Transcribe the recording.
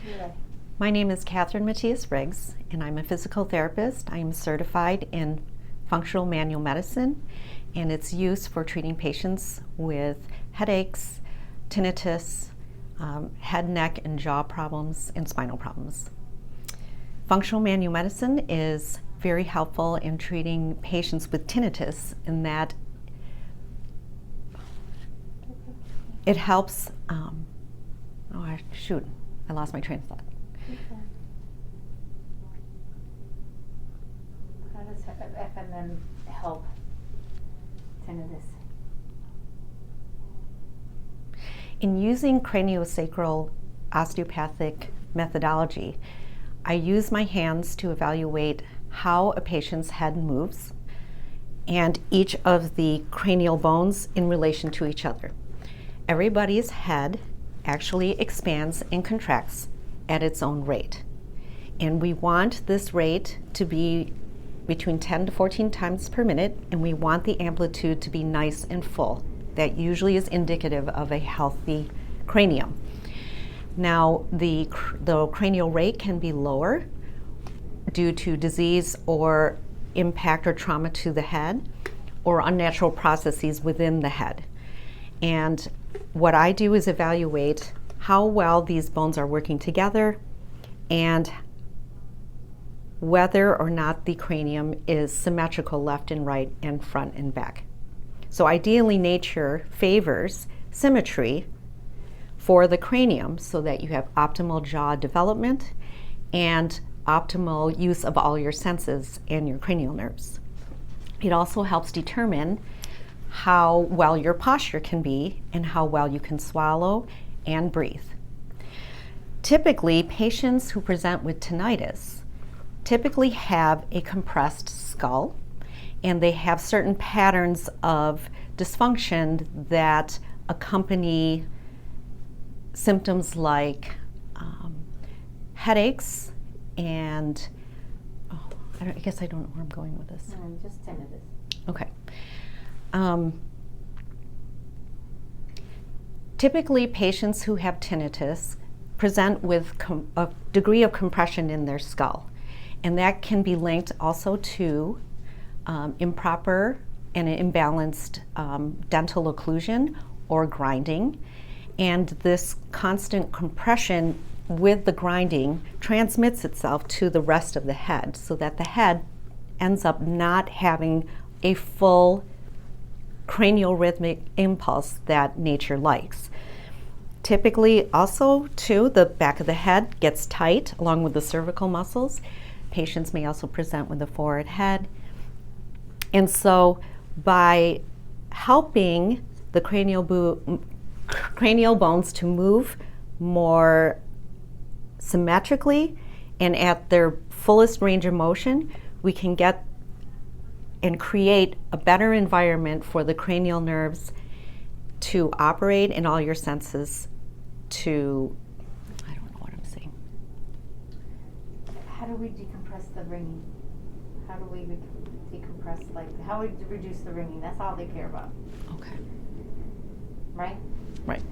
Yeah. My name is Catherine Matias-Briggs, and I'm a physical therapist. I am certified in functional manual medicine, and its use for treating patients with headaches, tinnitus, head, neck, and jaw problems, and spinal problems. Functional manual medicine is very helpful in treating patients with tinnitus in that it helps, I lost my train of thought. Okay. How does FMM help tinnitus? In using craniosacral osteopathic methodology, I use my hands to evaluate how a patient's head moves and each of the cranial bones in relation to each other. Everybody's head actually expands and contracts at its own rate. And we want this rate to be between 10 to 14 times per minute, and we want the amplitude to be nice and full. That usually is indicative of a healthy cranium. Now, the cranial rate can be lower due to disease or impact or trauma to the head or unnatural processes within the head. And what I do is evaluate how well these bones are working together and whether or not the cranium is symmetrical left and right and front and back. So ideally, nature favors symmetry for the cranium so that you have optimal jaw development and optimal use of all your senses and your cranial nerves. It also helps determine how well your posture can be and how well you can swallow and breathe. Typically, patients who present with tinnitus typically have a compressed skull, and they have certain patterns of dysfunction that accompany symptoms like headaches and, I guess I don't know where I'm going with this. No, just tinnitus. Okay. Typically, patients who have tinnitus present with a degree of compression in their skull, and that can be linked also to improper and imbalanced dental occlusion or grinding, and this constant compression with the grinding transmits itself to the rest of the head so that the head ends up not having a full cranial rhythmic impulse that nature likes. Typically also too, the back of the head gets tight along with the cervical muscles. Patients may also present with a forward head. And so by helping the cranial bones to move more symmetrically and at their fullest range of motion, we can get and create a better environment for the cranial nerves to operate and all your senses to, I don't know what I'm saying. How do we decompress the ringing? How do we decompress, how we reduce the ringing? That's all they care about, Okay. right? Right.